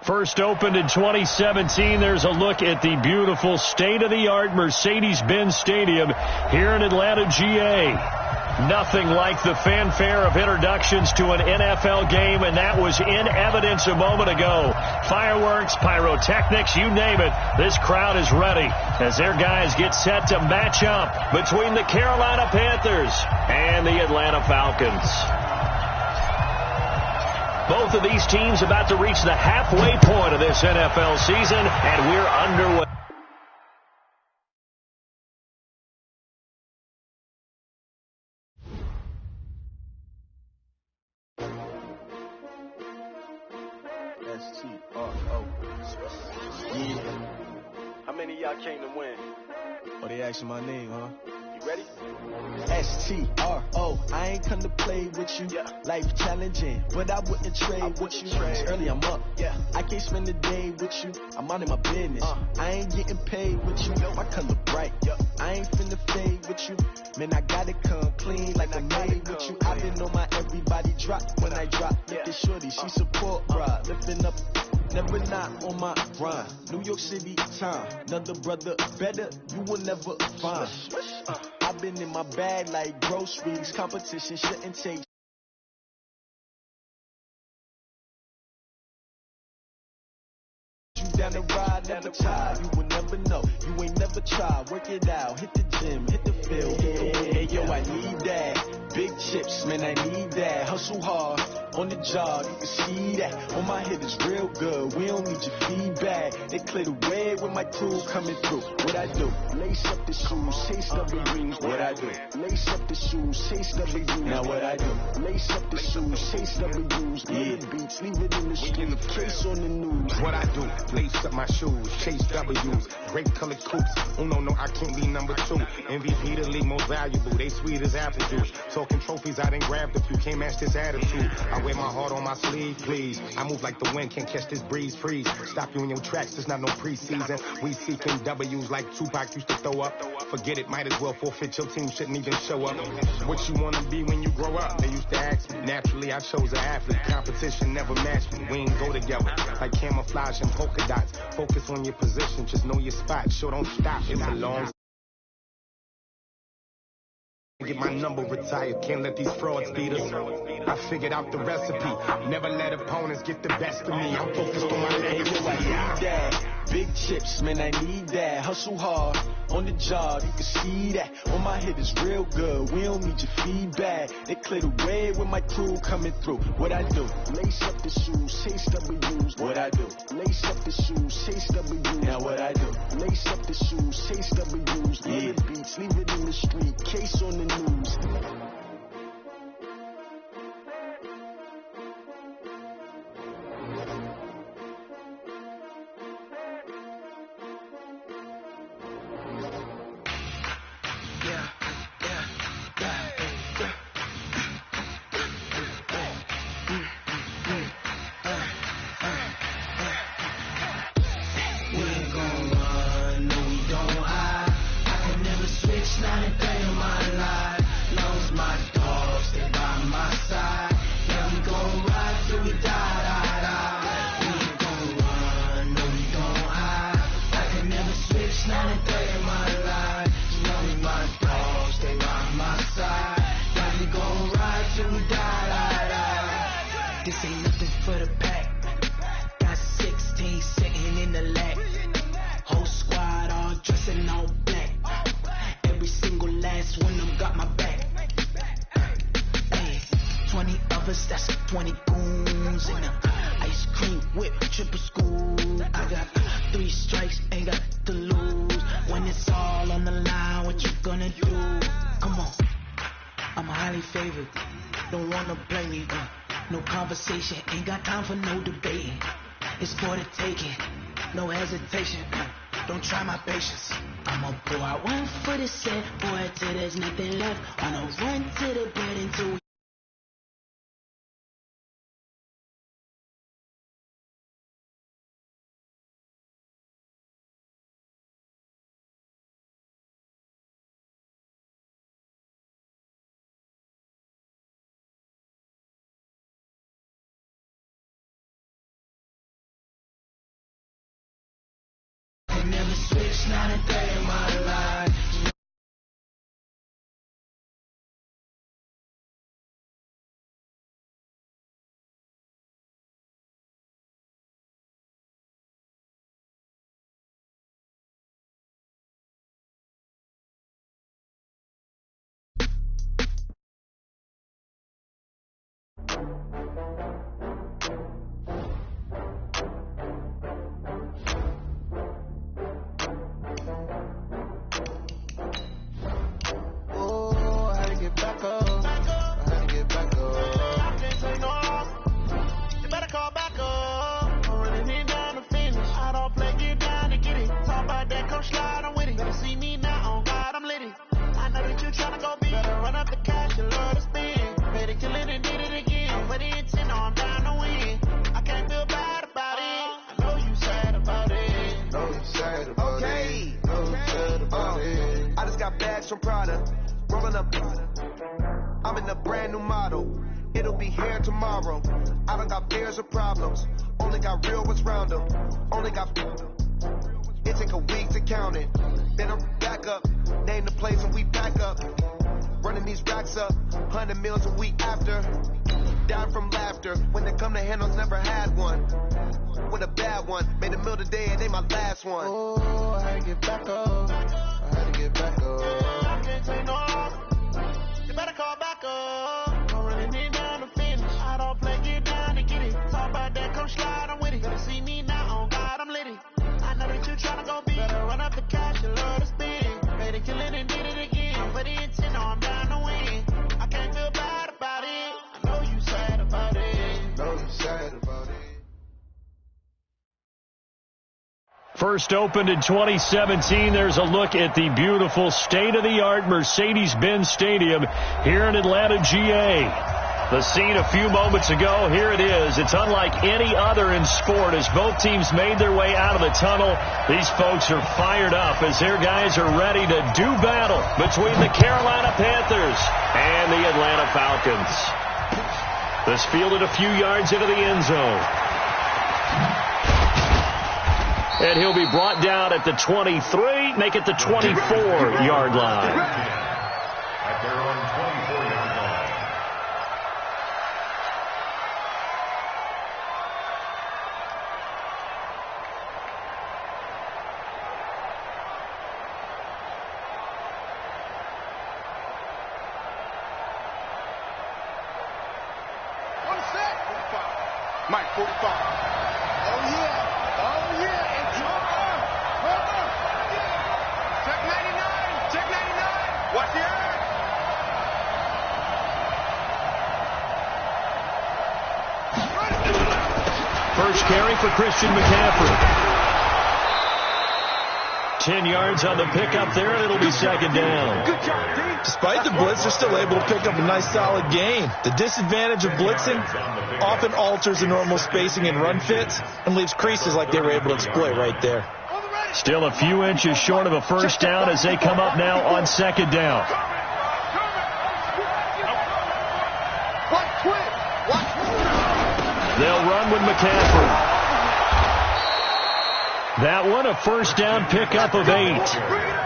First opened in 2017. There's a look at the beautiful state-of-the-art Mercedes-Benz Stadium here in Atlanta, GA. Nothing like the fanfare of introductions to an NFL game, and that was in evidence a moment ago. Fireworks, pyrotechnics, you name it. This crowd is ready as their guys get set to match up between the Carolina Panthers and the Atlanta Falcons. Both of these teams about to reach the halfway point of this NFL season, and we're underway. S-T-R-O. Yeah. How many of y'all came to win? Oh, they asking my name, huh? You ready? S-T-R-O. I ain't come to play with you. Yeah. Life challenging, but I wouldn't trade with you. Early I'm up. Yeah. I can't spend the day with you. I'm minding my business. I ain't getting paid with you. My color bright. I ain't finna fade with you. Man, I gotta come clean like I'm made with you. I've been on my everybody drop when I drop. Look at shorty, she support, bruh. Lifting up. Never not on my grind. New York City time. Another brother better, you will never find. I've been in my bag like groceries. Competition shouldn't take you down the ride, never tired. You will never know. You ain't never tried. Work it out. Hit the gym, hit the field. Hey, yo, I need that. Big chips, man, I need that. Hustle hard. On the job, you can see that. On my head is real good. We don't need your feedback. They clear the way with my crew coming through. What I do? Lace up the shoes, chase W's. What I do? Lace up the shoes, chase W's. Now what I do? Lace up the shoes, chase W's. Yeah, beats, leave it in the street. Case on the news. What I do? Lace up my shoes, chase W's. Great colored coops. Oh no, I can't be number 2. MVP the league most valuable. They sweet as apple juice. Talking trophies, I done grabbed a few. Can't match this attitude. I wear my heart on my sleeve, please. I move like the wind, can't catch this breeze, freeze. Stop you in your tracks, there's not no preseason. We seeking W's like Tupac used to throw up. Forget it, might as well forfeit, your team shouldn't even show up. What you wanna be when you grow up? They used to ask me. Naturally, I chose an athlete. Competition never matched me. We ain't go together. Like camouflage and polka dots. Focus on your position, just know your spot. Sure, don't stop, it's a long get my number retired, can't let these frauds beat us. I figured out the recipe, never let opponents get the best of me. I'm focused on my legacy. I need that. Big chips, man, I need that. Hustle hard, on the job, you can see that. On my head is real good, we don't need your feedback. They clear the way with my crew coming through. What I do? Lace up the shoes, chase W's. What I do? Lace up the shoes, chase W's. Now what I do? Lace up the shoes, chase W's. Yeah, beats, leave it in the street, case on the news. This ain't nothing for the pack. Got 16 sitting in the lap. Whole squad all dressing all black. Every single last one of them got my back. Hey, 20 of us, that's 20 goons. And ice cream whip, triple school. I got 3 strikes, ain't got to lose. When it's all on the line, what you gonna do? Come on, I'm highly favored. Don't wanna play me, no conversation, ain't got time for no debating. It's for the taking, no hesitation. Don't try my patience. I'ma pour out one for the set, boy, till there's nothing left. I'ma run to the bed until we switch, not a day in my life. From Prada, rolling up. I'm in a brand new model. It'll be here tomorrow. I don't got fears or problems. Only got real what's round them. Only got. It take a week to count it. Then I'm back up. Name the place and we pack up. Running these racks up. 100 meals a week after. Down from laughter. When they come to handles, never had one. With a bad one. Made a meal today and they my last one. Oh, I had to get back up. I had to get back up. You better call back up. I'm running in down to finish. I don't play, get down to get it. Talk about that, come slide, I'm with it. Better see me now, on God, I'm litty. I know that you tryna go big. Better run up the cash, you love to spin. Made it, kill it, and did it again. But the intent, no, I'm down to win. I can't feel bad about it. I know you sad about it. Know you sad about it. First opened in 2017, there's a look at the beautiful state-of-the-art Mercedes-Benz Stadium here in Atlanta, GA. The scene a few moments ago, here it is. It's unlike any other in sport as both teams made their way out of the tunnel. These folks are fired up as their guys are ready to do battle between the Carolina Panthers and the Atlanta Falcons. This fielded a few yards into the end zone. And he'll be brought down at the 23, make it the 24-yard line. At their own 24-yard line. One set. Mike, 45. Oh, yeah. Oh, yeah. Check 99. Check 99. Watch the eye. First carry for Christian McCaffrey. 10 yards on the pickup there, and it'll be second down. Good job, D. Despite the blitz, they're still able to pick up a nice solid gain. The disadvantage of blitzing often alters the normal spacing and run fits and leaves creases like they were able to exploit right there. Still a few inches short of a first down as they come up now on second down. They'll run with McCaffrey. That one, a first down pickup of 8.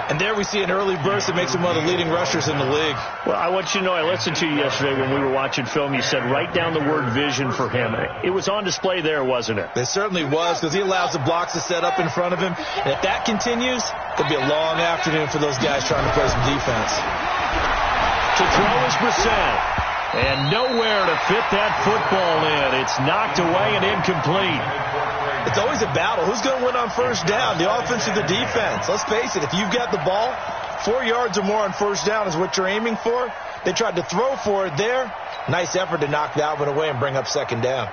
And there we see an early burst that makes him one of the leading rushers in the league. Well, I want you to know, I listened to you yesterday when we were watching film. You said write down the word vision for him. It was on display there, wasn't it? It certainly was, because he allows the blocks to set up in front of him. And if that continues, it'll be a long afternoon for those guys trying to play some defense. To throw is Brissett. And nowhere to fit that football in. It's knocked away and incomplete. It's always a battle. Who's going to win on first down, the offense or the defense? Let's face it, if you've got the ball, 4 yards or more on first down is what you're aiming for. They tried to throw for it there. Nice effort to knock that one away and bring up second down.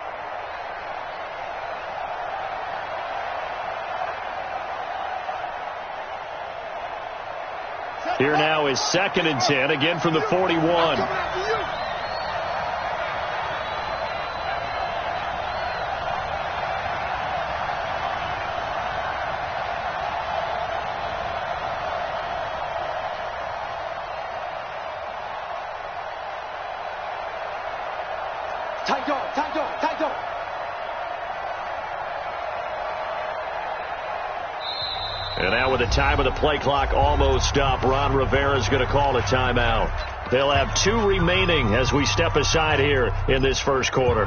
Here now is 2nd and 10, again from the 41. And now with the time of the play clock almost up, Ron Rivera's going to call a timeout. They'll have 2 remaining as we step aside here in this first quarter.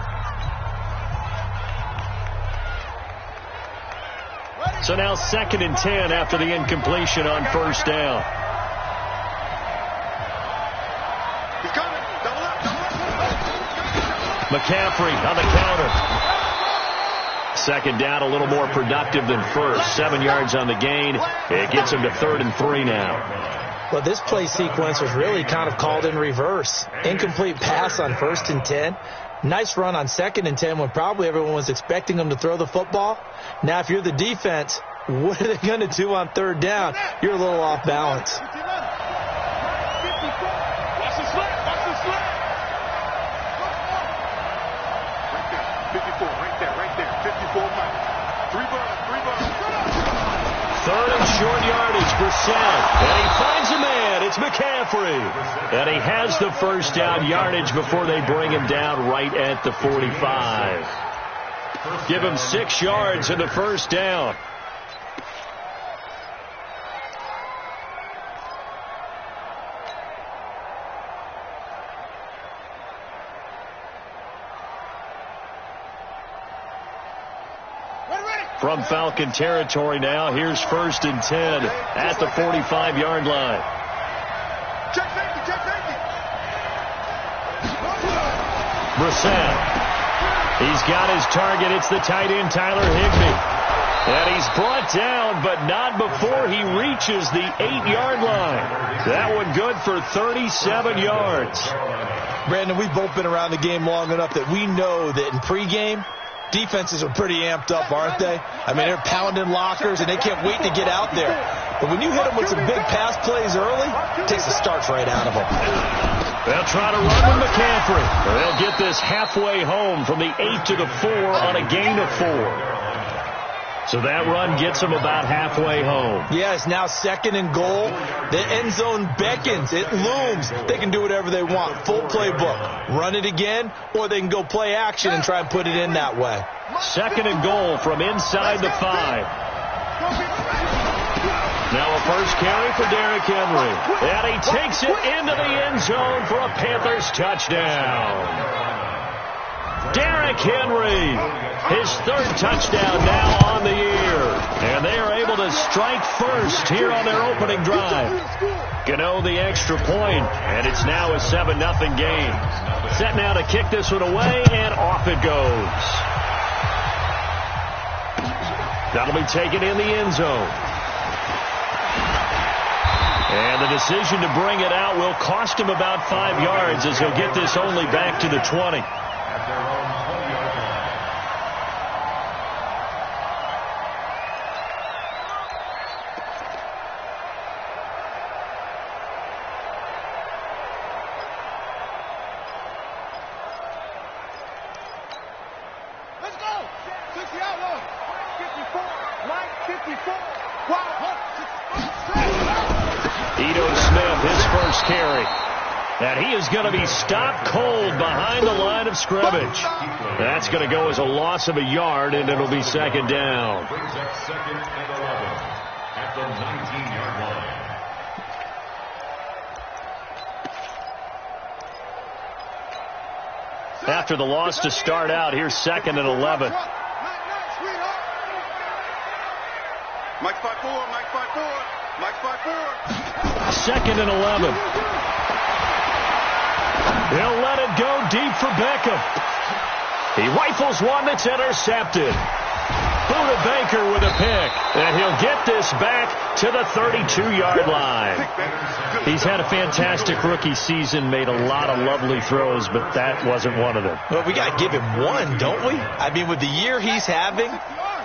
So now 2nd and 10 after the incompletion on first down. McCaffrey on the counter. 2nd down, a little more productive than first. 7 yards on the gain. It gets him to 3rd and 3 now. Well, this play sequence was really kind of called in reverse. Incomplete pass on 1st and 10. Nice run on 2nd and 10 when probably everyone was expecting them to throw the football. Now, if you're the defense, what are they going to do on 3rd down? You're a little off balance. Third and short yardage, Brissett. And he finds a man. It's McCaffrey. And he has the first down yardage before they bring him down right at the 45. Give him 6 yards in the first down. From Falcon territory now, here's 1st and 10 at the 45-yard line. Brissett. He's got his target. It's the tight end, Tyler Higbee. And he's brought down, but not before he reaches the 8-yard line. That one good for 37 yards. Brandon, we've both been around the game long enough that we know that in pregame, defenses are pretty amped up, aren't they? I mean, they're pounding lockers, and they can't wait to get out there. But when you hit them with some big pass plays early, it takes the starch right out of them. They'll try to run with McCaffrey. They'll get this halfway home from the 8 to the 4 on a gain of 4. So that run gets them about halfway home. Yeah, it's now 2nd and goal. The end zone beckons. It looms. They can do whatever they want. Full playbook. Run it again, or they can go play action and try and put it in that way. 2nd and goal from inside the 5. Now a first carry for Derrick Henry. And he takes it into the end zone for a Panthers touchdown. Derrick Henry, his 3rd touchdown now on the year. And they are able to strike first here on their opening drive. Gano the extra point, and it's now a 7-0 game. Set now to kick this one away, and off it goes. That'll be taken in the end zone. And the decision to bring it out will cost him about 5 yards as he'll get this only back to the 20. And he is going to be stopped cold behind the line of scrimmage. That's going to go as a loss of a yard, and it'll be 2nd down. Brings up 2nd and 11 at the 19-yard line. After the loss to start out, here's 2nd and 11. Mike 5-4, Mike 5-4, Mike 5-4. 2nd and 11. He'll let it go deep for Beckham. He rifles one that's intercepted. Buda Baker with a pick. And he'll get this back to the 32-yard line. He's had a fantastic rookie season, made a lot of lovely throws, but that wasn't one of them. Well, we got to give him one, don't we? I mean, with the year he's having,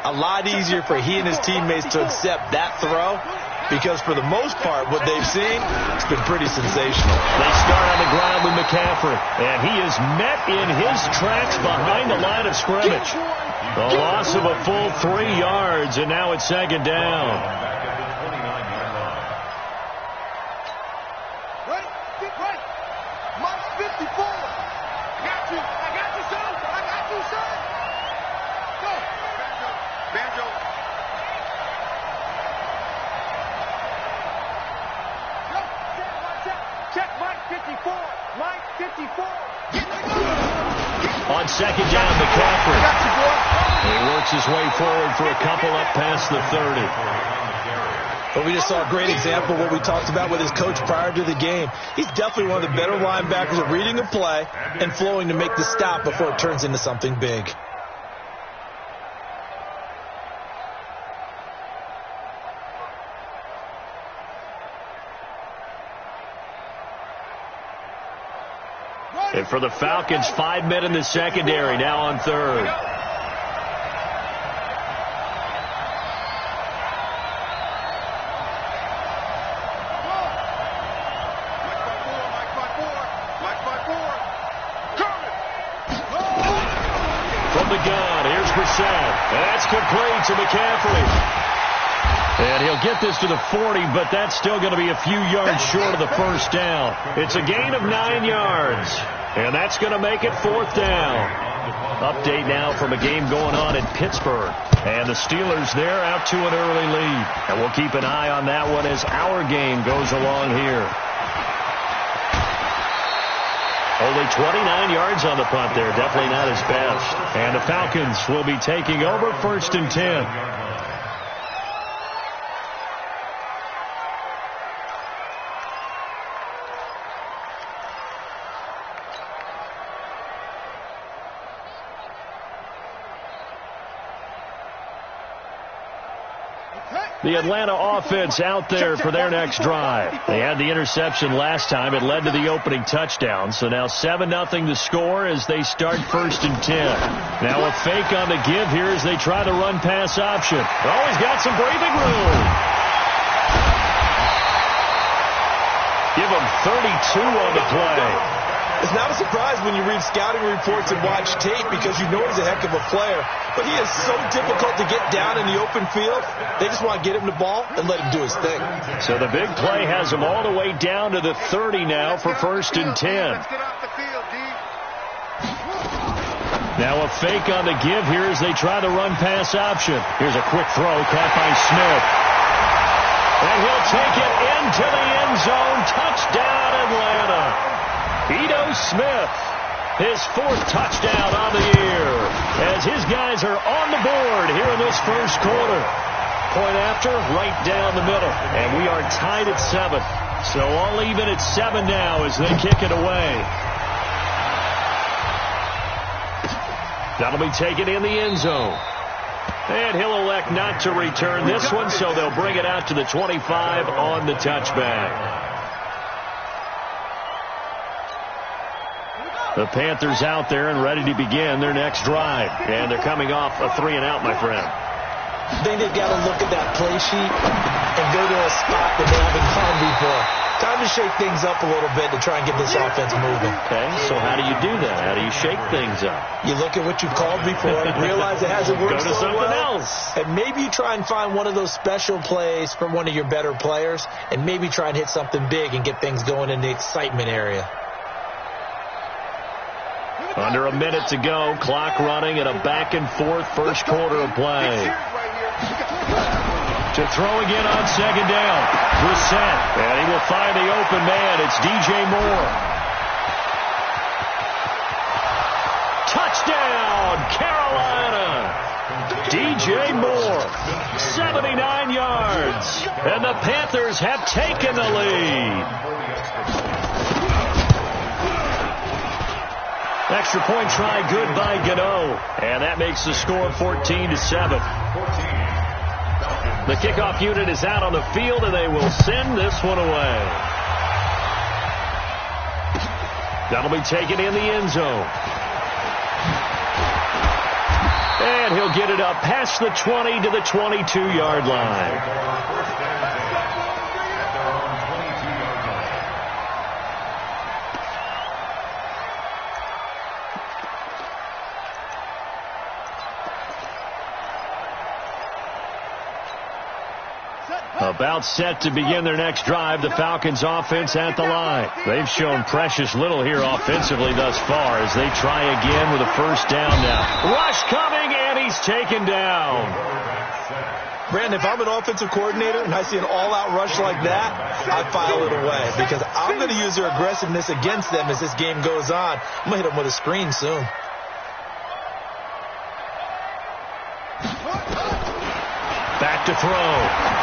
a lot easier for he and his teammates to accept that throw. Because for the most part, what they've seen, it's been pretty sensational. They start on the ground with McCaffrey, and he is met in his tracks behind the line of scrimmage. A loss of a full 3 yards, and now it's 2nd down. Ready? Get ready. Mike 54. I got you. I got you, son. I got you, son. Go. Banjo. on second down, McCaffrey. He works his way forward for a couple up past the 30. But we just saw a great example of what we talked about with his coach prior to the game. He's definitely one of the better linebackers at reading a play and flowing to make the stop before it turns into something big. And for the Falcons, 5 men in the secondary, now on third. From the gun, here's Brissett. That's complete to McCaffrey. And he'll get this to the 40, but that's still going to be a few yards short of the first down. It's a gain of 9 yards. And that's going to make it fourth down. Update now from a game going on in Pittsburgh. And the Steelers there out to an early lead. And we'll keep an eye on that one as our game goes along here. Only 29 yards on the punt there. Definitely not his best. And the Falcons will be taking over 1st and 10. The Atlanta offense out there for their next drive. They had the interception last time. It led to the opening touchdown. So now 7-0 the score as they start 1st and 10. Now a fake on the give here as they try the run-pass option. Oh, he's got some breathing room. Give him 32 on the play. It's not a surprise when you read scouting reports and watch tape because you know he's a heck of a player. But he is so difficult to get down in the open field. They just want to get him the ball and let him do his thing. So the big play has him all the way down to the 30 now for 1st and 10. Now a fake on the give here as they try the run-pass option. Here's a quick throw caught by Smith. And he'll take it into the end zone. Touchdown, Atlanta. Ito Smith, his 4th touchdown on the year, as his guys are on the board here in this first quarter. Point after, right down the middle, and we are tied at 7. So all even at 7 now as they kick it away. That'll be taken in the end zone. And he'll elect not to return this one, so they'll bring it out to the 25 on the touchback. The Panthers out there and ready to begin their next drive. And thee coming off a 3-and-out, my friend. I think they've got to look at that play sheet and go to a spot that they haven't gone before. Time to shake things up a little bit to try and get this offense moving. Okay, so how do you do that? How do you shake things up? You look at what you've called before, realize it hasn't worked so well. Go to something else. And maybe you try and find one of those special plays from one of your better players, and maybe try and hit something big and get things going in the excitement area. Under a minute to go. Clock running at a back-and-forth first quarter of play. To throw again on second down. Brissett. And he will find the open man. It's DJ Moore. Touchdown, Carolina. DJ Moore. 79 yards. And the Panthers have taken the lead. Extra point try good by Gano. And that makes the score 14-7. The kickoff unit is out on the field, and they will send this one away. That'll be taken in the end zone. And he'll get it up past the 20 to the 22-yard line. About set to begin their next drive, the Falcons offense at the line. They've shown precious little here offensively thus far as they try again with a first down now. Rush coming, and he's taken down. Brandon, if I'm an offensive coordinator and I see an all-out rush like that, I file it away because I'm going to use their aggressiveness against them as this game goes on. I'm going to hit them with a screen soon. Back to throw.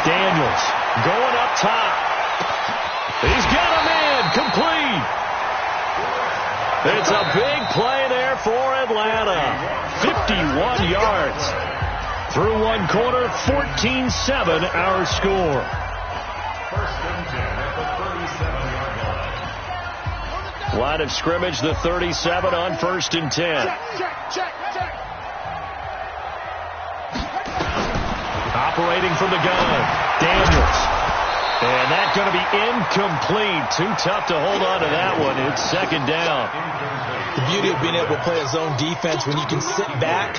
Daniels going up top. He's got a man. Complete. It's a big play there for Atlanta. 51 yards. Through one quarter, 14-7 our score. First and 10 at the 37-yard line. Line of scrimmage, the 37 on first and 10. Check. Operating from the gun, Daniels. And that's going to be incomplete. Too tough to hold on to that one. It's second down. The beauty of being able to play a zone defense when you can sit back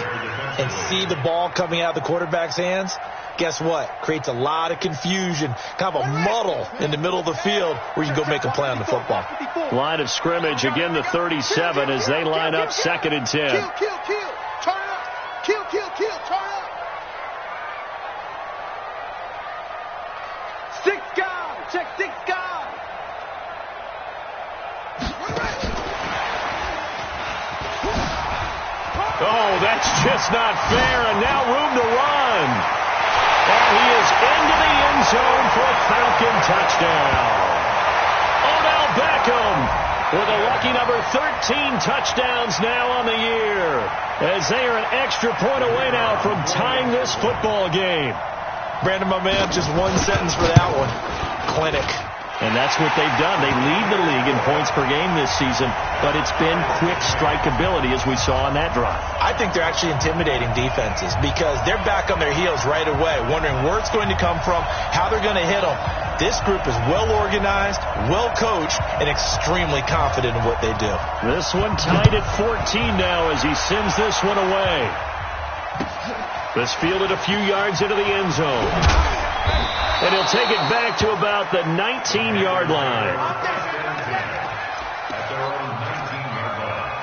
and see the ball coming out of the quarterback's hands, guess what? Creates a lot of confusion, kind of a muddle in the middle of the field where you can go make a play on the football. Line of scrimmage, again the 37 as they line up second and 10. Kill. Turn up. Kill. Turn up. 6 guys. Check 6 guys. Oh, that's just not fair, and now room to run. And he is into the end zone for a Falcon touchdown. Odell Beckham with a lucky number 13 touchdowns now on the year, as they are an extra point away now from tying this football game. Brandon, my man, just one sentence for that one. Clinic. And that's what they've done. They lead the league in points per game this season, but it's been quick strike ability as we saw on that drive. I think they're actually intimidating defenses because they're back on their heels right away, wondering where it's going to come from, how they're going to hit them. This group is well organized, well coached, and extremely confident in what they do. This one tied at 14 now as he sends this one away. This fielded a few yards into the end zone. And he'll take it back to about the 19-yard line. At their own 19-yard line.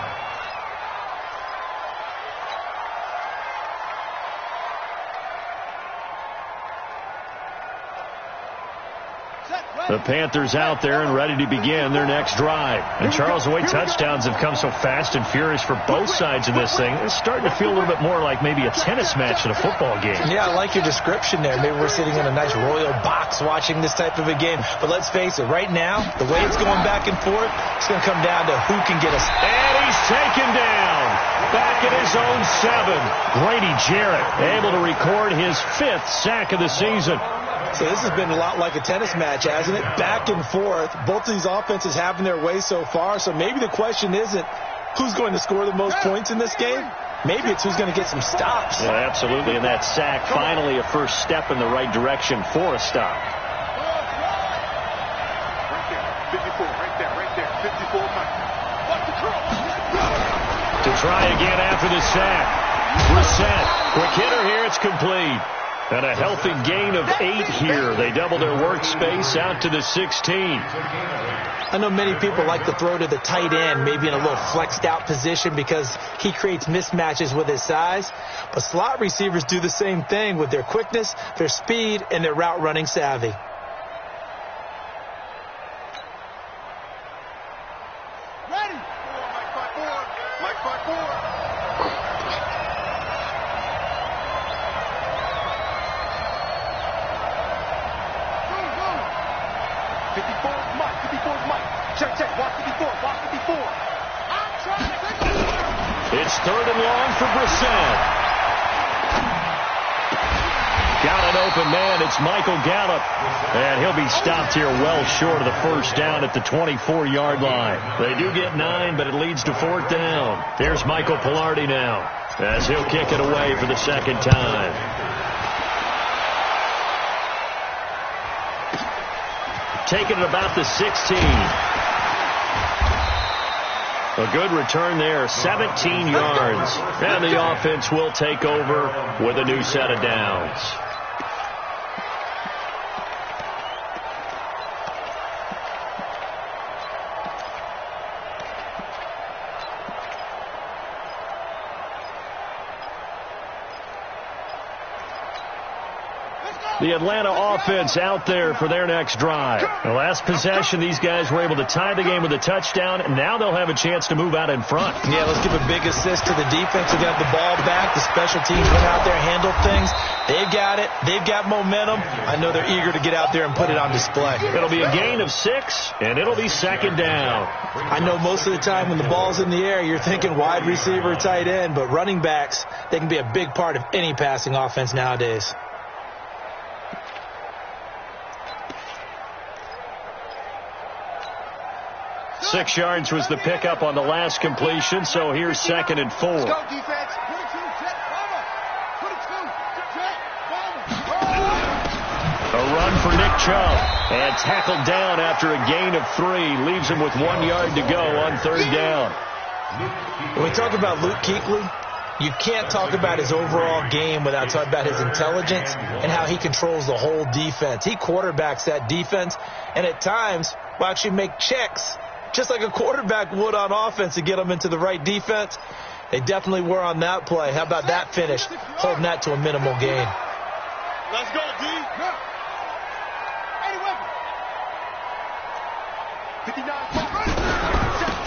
The Panthers out there and ready to begin their next drive. And Charles, the way touchdowns have come so fast and furious for both sides of this thing, it's starting to feel a little bit more like maybe a tennis match in a football game. Yeah, I like your description there. Maybe we're sitting in a nice royal box watching this type of a game. But let's face it, right now, the way it's going back and forth, it's going to come down to who can get us. And he's taken down. Back at his own 7. Grady Jarrett able to record his 5th sack of the season. So this has been a lot like a tennis match, hasn't it? Back and forth. Both of these offenses having their way so far. So maybe the question isn't who's going to score the most points in this game. Maybe it's who's going to get some stops. Yeah, absolutely. And that sack, finally a first step in the right direction for a stop. Right there. 54, Mike. Watch the cross. To try again after the sack. Brissett, quick hitter here, it's complete. And a healthy gain of 8 here. They double their workspace out to the 16. I know many people like to throw to the tight end, maybe in a little flexed out position because he creates mismatches with his size. But slot receivers do the same thing with their quickness, their speed, and their route running savvy. Ready. Mike 5-4. 54 is Mike. Check. Watch 54. It's 3rd and long for Brissett. Got an open man. It's Michael Gallup. And he'll be stopped here well short of the first down at the 24-yard line. They do get 9, but it leads to 4th down. Here's Michael Pilardi now as he'll kick it away for the second time. Taking it about the 16. A good return there, 17 yards. And the offense will take over with a new set of downs. The Atlanta offense out there for their next drive. The last possession, these guys were able to tie the game with a touchdown, and now they'll have a chance to move out in front. Yeah, let's give a big assist to the defense who got the ball back. The special teams went out there and handled things. They've got it. They've got momentum. I know they're eager to get out there and put it on display. It'll be a gain of 6, and it'll be second down. I know most of the time when the ball's in the air, you're thinking wide receiver, tight end, but running backs, they can be a big part of any passing offense nowadays. Six yards was the pickup on the last completion, so here's 2nd and 4. Let's go, defense. A run for Nick Chubb, and tackled down after a gain of 3. Leaves him with 1 yard to go on 3rd down. When we talk about Luke Kuechly, you can't talk about his overall game without talking about his intelligence and how he controls the whole defense. He quarterbacks that defense, and at times will actually make checks, just like a quarterback would on offense, to get them into the right defense. They definitely were on that play. How about that finish? Holding that to a minimal gain. Let's go, D.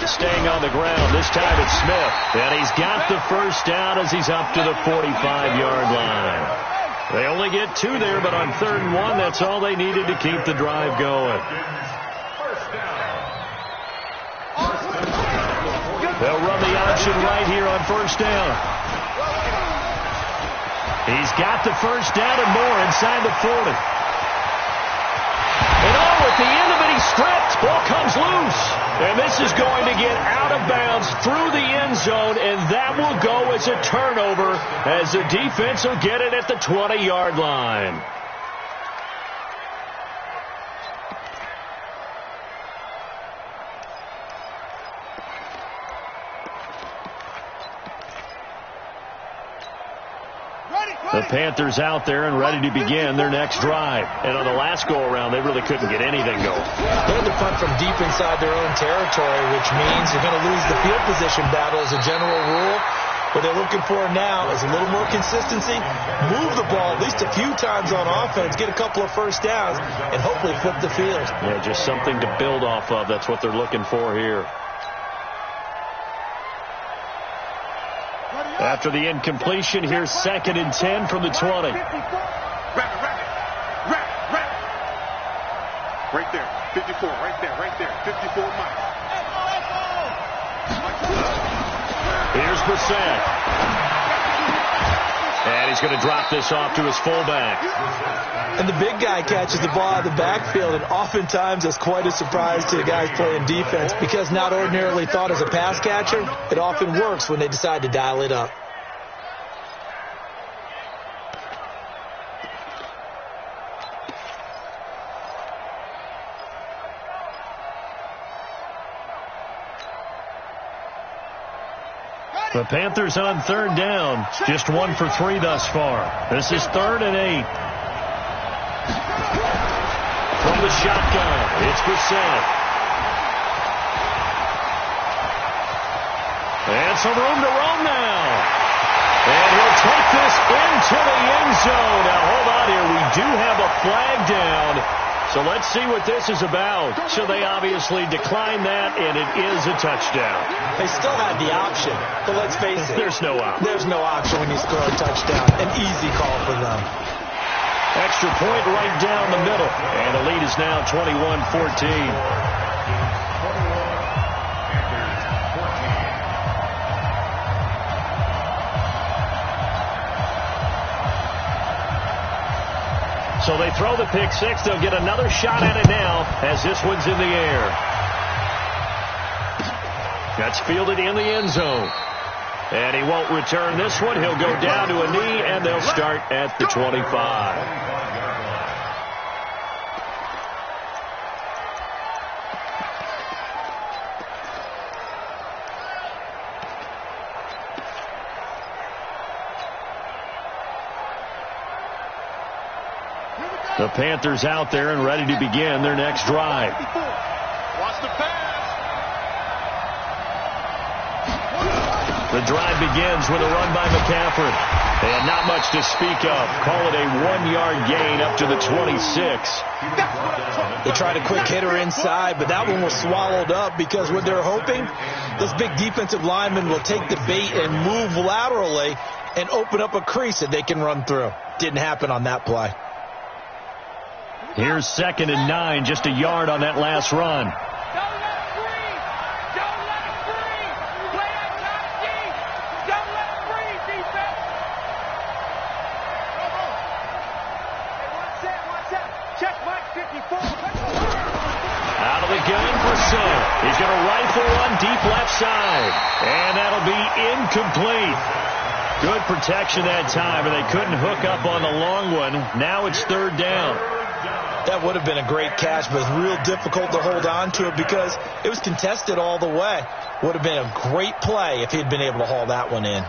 Staying on the ground, this time it's Smith. And he's got the first down as he's up to the 45-yard line. They only get 2 there, but on 3rd and 1, that's all they needed to keep the drive going. They'll run the option right here on 1st down. He's got the first down and more inside the 40. And at the end of it, he stripped. Ball comes loose. And this is going to get out of bounds through the end zone, and that will go as a turnover as the defense will get it at the 20-yard line. The Panthers out there and ready to begin their next drive. And on the last go-around, they really couldn't get anything going. They had to punt from deep inside their own territory, which means you're going to lose the field position battle as a general rule. What they're looking for now is a little more consistency, move the ball at least a few times on offense, get a couple of first downs, and hopefully flip the field. Yeah, just something to build off of. That's what they're looking for here. After the incompletion, here's 2nd and 10 from the 20. Right there, 54, right there, 54 miles. Here's Brissett. And he's going to drop this off to his fullback. And the big guy catches the ball out of the backfield, and oftentimes it's quite a surprise to the guys playing defense because not ordinarily thought as a pass catcher, it often works when they decide to dial it up. The Panthers on 3rd down, just 1 for 3 thus far. This is 3rd and 8. From the shotgun, it's Brissett. And some room to roam now. And he'll take this into the end zone. Now, hold on here. We do have a flag down. So let's see what this is about. So they obviously declined that, and it is a touchdown. They still had the option, but let's face it. There's no option. There's no option when you score a touchdown. An easy call for them. Extra point right down the middle. And the lead is now 21-14. So they throw the pick six. They'll get another shot at it now as this one's in the air. That's fielded in the end zone. And he won't return this one. He'll go down to a knee, and they'll start at the 25. The Panthers out there and ready to begin their next drive. Watch the pass. The drive begins with a run by McCaffrey. And not much to speak of. Call it a 1-yard gain up to the 26. They tried a quick hitter inside, but that one was swallowed up because what they're hoping, this big defensive lineman will take the bait and move laterally and open up a crease that they can run through. Didn't happen on that play. Here's 2nd and 9, just a yard on that last run. Out of the gun for Son. He's going to rifle one deep left side. And that'll be incomplete. Good protection that time, and they couldn't hook up on the long one. Now it's 3rd down. That would have been a great catch, but it's real difficult to hold on to it because it was contested all the way. Would have been a great play if he'd been able to haul that one in.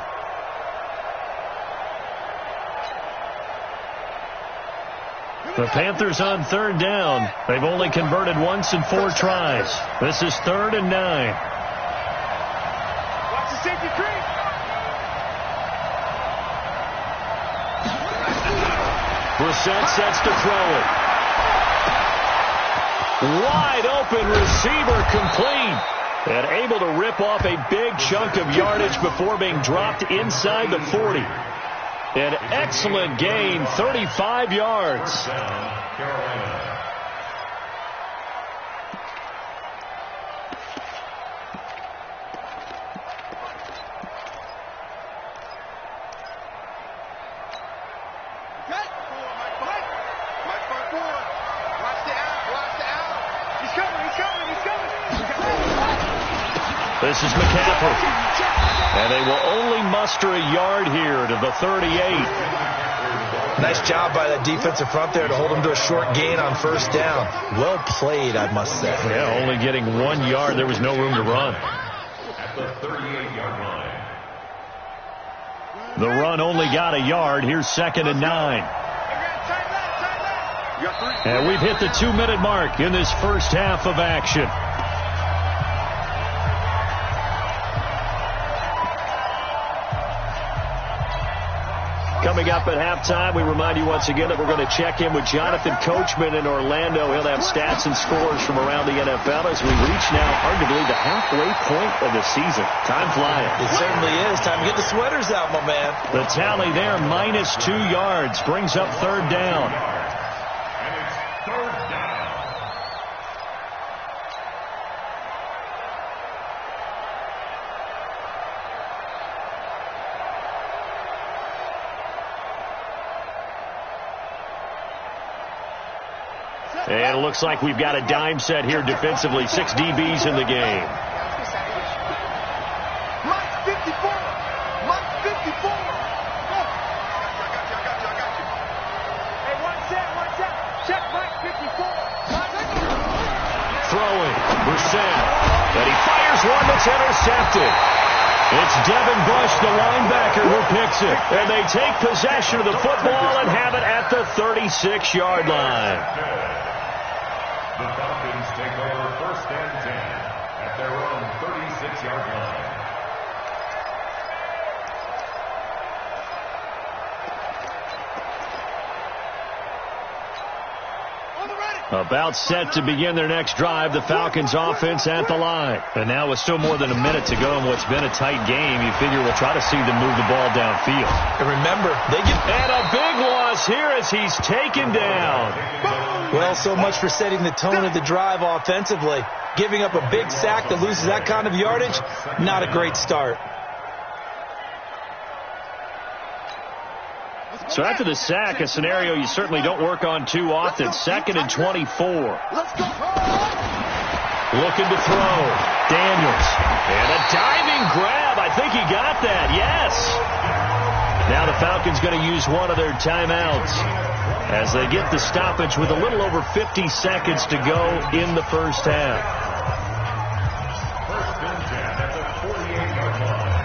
The Panthers on 3rd down. They've only converted once in 4 tries. This is 3rd and 9. Watch the safety creep. Brissett sets to throw it. Wide open receiver complete. And able to rip off a big chunk of yardage before being dropped inside the 40. An excellent gain, 35 yards. This is McCaffrey. And they will only muster a yard here to the 38. Nice job by the defensive front there to hold him to a short gain on 1st down. Well played, I must say. Yeah, only getting 1 yard. There was no room to run. At the 38-yard line. The run only got a yard. Here's 2nd and 9. And we've hit the 2-minute mark in this first half of action. Coming up at halftime, we remind you once again that we're going to check in with Jonathan Coachman in Orlando. He'll have stats and scores from around the NFL as we reach now, hard to believe, the halfway point of the season. Time flying. It certainly is. Time to get the sweaters out, my man. The tally there, minus 2 yards, brings up 3rd down. And it's 3rd down. And it looks like we've got a dime set here defensively. 6 DBs in the game. Mike 54. Mike 54. Hey, watch that. Check Mike 54. Throwing. Brissett. And he fires one that's intercepted. It's Devin Bush, the linebacker, who picks it. And they take possession of the football and have it at the 36-yard line. The Falcons take over 1st and 10 at their own 36-yard line. About set to begin their next drive, the Falcons offense at the line. And now with still more than a minute to go in what's been a tight game, you figure we'll try to see them move the ball downfield. And remember, they get... And a big loss here as he's taken down. Well, so much for setting the tone of the drive offensively. Giving up a big sack that loses that kind of yardage, not a great start. So after the sack, a scenario you certainly don't work on too often. 2nd and 24. Looking to throw. Daniels. And a diving grab. I think he got that. Yes. Now the Falcons going to use one of their timeouts as they get the stoppage with a little over 50 seconds to go in the first half. 1st and 10 at the 48-yard line.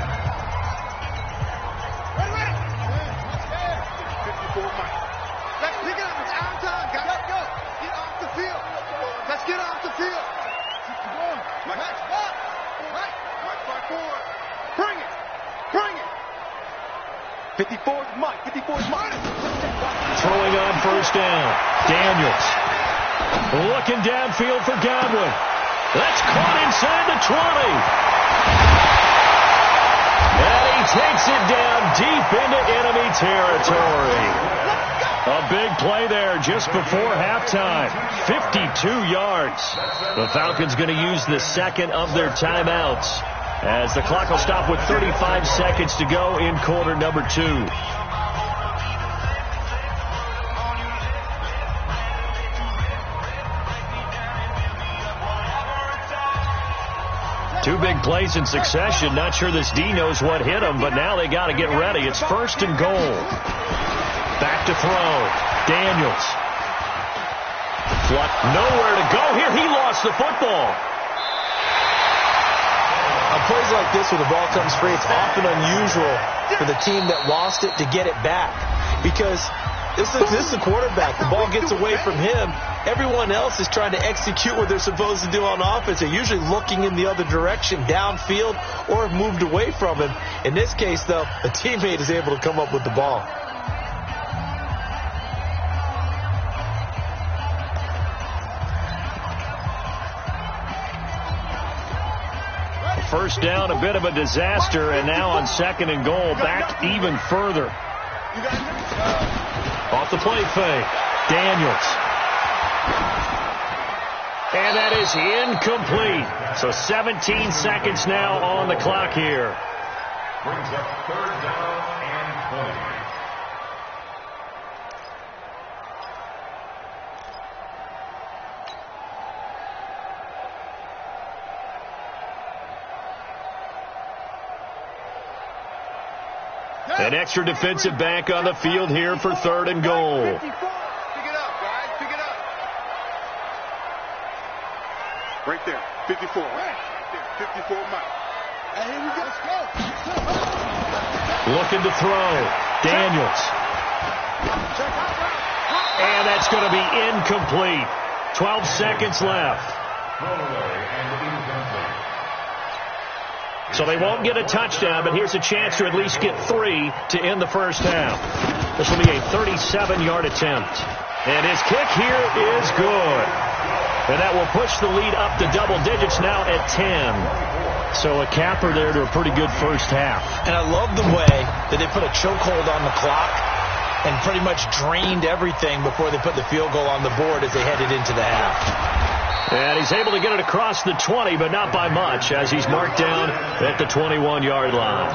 Let's pick it up. It's our time, guys. Go. Get off the field. Let's get off the field. Keep going. Mike, spot. Mike, 5-4. Bring it. 54 is mine. 54 is mine. Throwing on first down. Daniels. Looking downfield for Godwin. That's caught inside the 20. And he takes it down deep into enemy territory. A big play there just before halftime. 52 yards. The Falcons going to use the second of their timeouts, as the clock will stop with 35 seconds to go in quarter number 2. Two big plays in succession. Not sure this D knows what hit him, but now they got to get ready. It's first and goal. Back to throw. Daniels. Luckk nowhere to go here. He lost the football. On plays like this where the ball comes free, it's often unusual for the team that lost it to get it back, because this is the quarterback. The ball gets away from him. Everyone else is trying to execute what they're supposed to do on offense. They're usually looking in the other direction, downfield, or have moved away from him. In this case, though, a teammate is able to come up with the ball. First down, a bit of a disaster, and now on second and goal, back even further. Off the play fake. Daniels. And that is incomplete. So 17 seconds now on the clock here. Brings up third down and 20. An extra defensive back on the field here for third and goal. 54. Pick it up, guys. Pick it up. Right there. 54. Right there. 54 Mike. And here we go. Let's go. Looking to throw. Daniels. And that's going to be incomplete. 12 seconds left. So they won't get a touchdown, but here's a chance to at least get 3 to end the first half. This will be a 37-yard attempt. And his kick here is good. And that will push the lead up to double digits now at 10. So a capper there to a pretty good first half. And I love the way that they put a chokehold on the clock and pretty much drained everything before they put the field goal on the board as they headed into the half. And he's able to get it across the 20, but not by much, as he's marked down at the 21-yard line.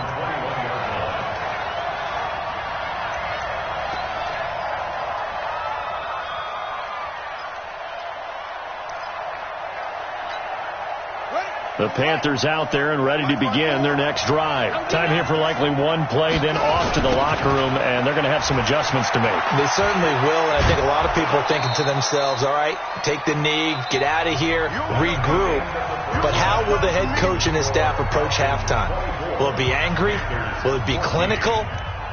The Panthers out there and ready to begin their next drive. Time here for likely one play, then off to the locker room, and they're going to have some adjustments to make. They certainly will, and I think a lot of people are thinking to themselves, all right, take the knee, get out of here, regroup. But how will the head coach and his staff approach halftime? Will it be angry? Will it be clinical?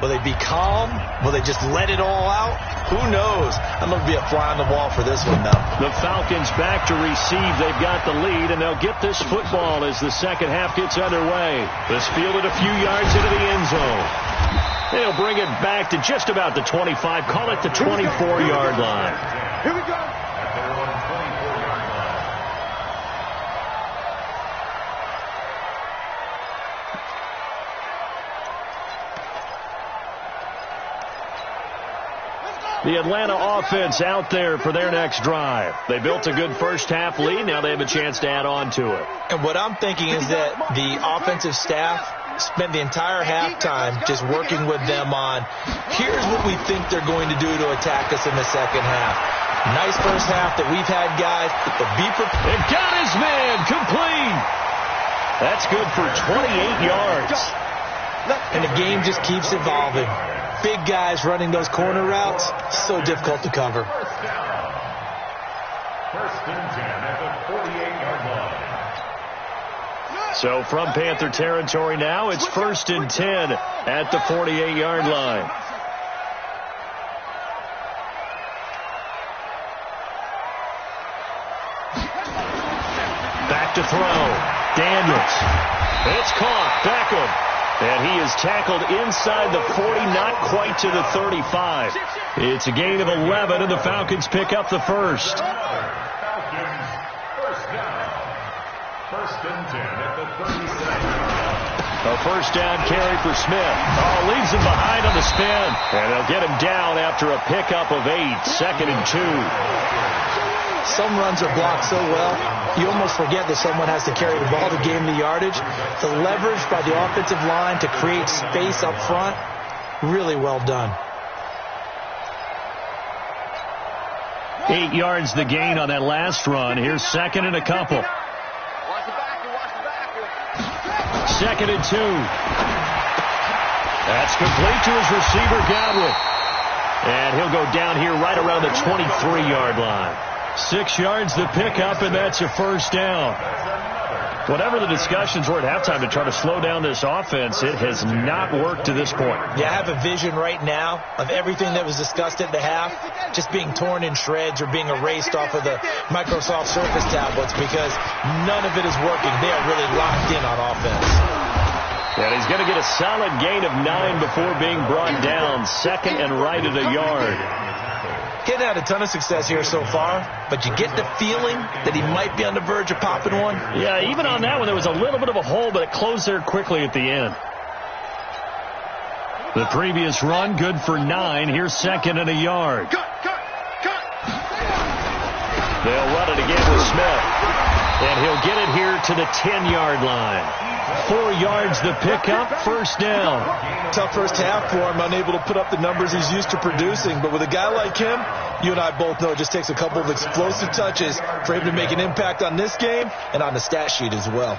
Will they be calm? Will they just let it all out? Who knows? I'm going to be a fly on the wall for this one, though. The Falcons back to receive. They've got the lead, and they'll get this football as the second half gets underway. This fielded a few yards into the end zone. They'll bring it back to just about the 25. Call it the 24-yard line. Here we go. The Atlanta offense out there for their next drive. They built a good first half lead. Now they have a chance to add on to it. And what I'm thinking is that the offensive staff spent the entire halftime just working with them on, here's what we think they're going to do to attack us in the second half. Nice first half that we've had, guys, but be prepared. They've got his man complete. That's good for 28 yards. And the game just keeps evolving. Big guys running those corner routes, so difficult to cover. First down. First and 10 at the 48-yard line. So from Panther territory now, it's first and 10 at the 48-yard line. Back to throw. Daniels. It's caught. Beckham. And he is tackled inside the 40, not quite to the 35. It's a gain of 11, and the Falcons pick up the first. Falcons, first down. First and 10 at the 37. A first down carry for Smith. Oh, leaves him behind on the spin. And they'll get him down after a pickup of 8. Second and 2. Some runs are blocked so well, you almost forget that someone has to carry the ball to gain the yardage. The leverage by the offensive line to create space up front, really well done. 8 yards the gain on that last run. Here's second and a couple. Second and 2. That's complete to his receiver, Godwin. And he'll go down here right around the 23-yard line. 6 yards the pickup, and that's a first down. Whatever the discussions were at halftime to try to slow down this offense, it has not worked to this point. Yeah, I have a vision right now of everything that was discussed at the half just being torn in shreds or being erased off of the Microsoft Surface tablets because none of it is working. They are really locked in on offense. And he's going to get a solid gain of 9 before being brought down. Second and right at a yard. He hasn't had a ton of success here so far, but you get the feeling that he might be on the verge of popping one. Yeah, even on that one, there was a little bit of a hole, but it closed there quickly at the end. The previous run, good for 9. Here's second and a yard. They'll run it again with Smith. And he'll get it here to the 10-yard line. 4 yards the pickup, first down. Tough first half for him, unable to put up the numbers he's used to producing. But with a guy like him, you and I both know it just takes a couple of explosive touches for him to make an impact on this game and on the stat sheet as well.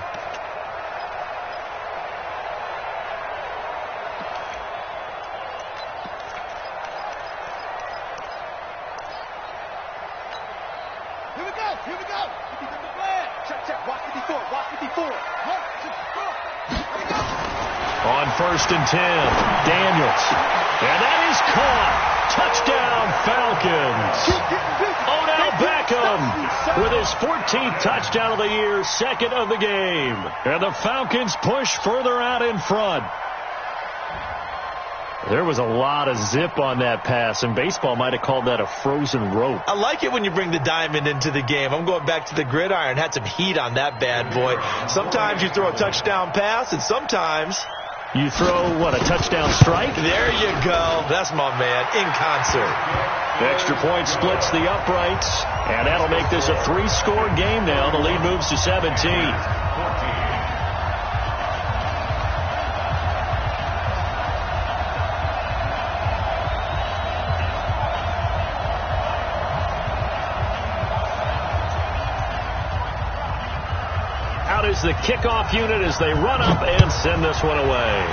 Here we go. Check. Watch 54. On first and 10, Daniels. And that is caught. Touchdown, Falcons. Odell Beckham with his 14th touchdown of the year, second of the game. And the Falcons push further out in front. There was a lot of zip on that pass, and baseball might have called that a frozen rope. I like it when you bring the diamond into the game. I'm going back to the gridiron. Had some heat on that bad boy. Sometimes you throw a touchdown pass, and sometimes you throw, a touchdown strike? There you go. That's my man, in concert. Extra point splits the uprights, and that'll make this a 3-score game now. The lead moves to 17. Is the kickoff unit as they run up and send this one away.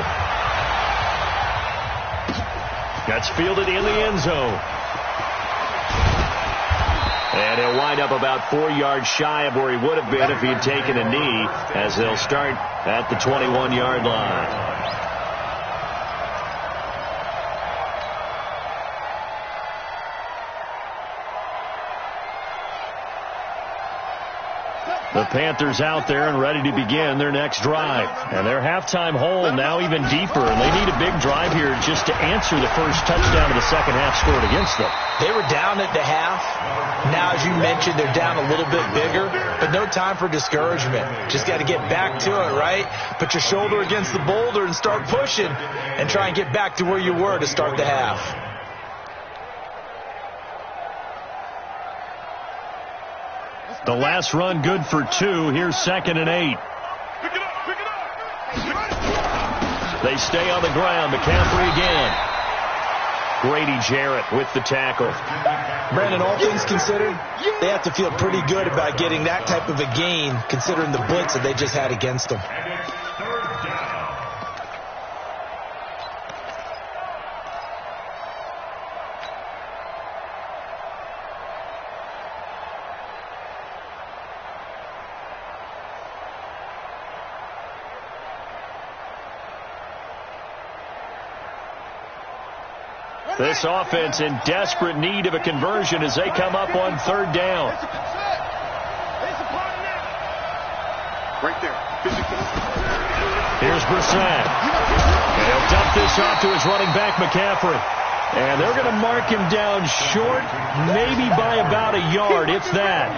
That's fielded in the end zone. And he'll wind up about 4 yards shy of where he would have been if he had taken a knee, as they'll start at the 21-yard line. The Panthers out there and ready to begin their next drive. And their halftime hole now even deeper, and they need a big drive here just to answer the first touchdown of the second half scored against them. They were down at the half. Now, as you mentioned, they're down a little bit bigger, but no time for discouragement. Just got to get back to it, right? Put your shoulder against the boulder and start pushing and try and get back to where you were to start the half. The last run good for 2. Here's second and 8. Pick it up. They stay on the ground. McCaffrey again. Grady Jarrett with the tackle. Brandon, all things considered, they have to feel pretty good about getting that type of a gain considering the blitz that they just had against them. This offense in desperate need of a conversion as they come up on third down. Right there. Here's Brissett. And he'll dump this off to his running back, McCaffrey. And they're going to mark him down short, maybe by about a yard, if that.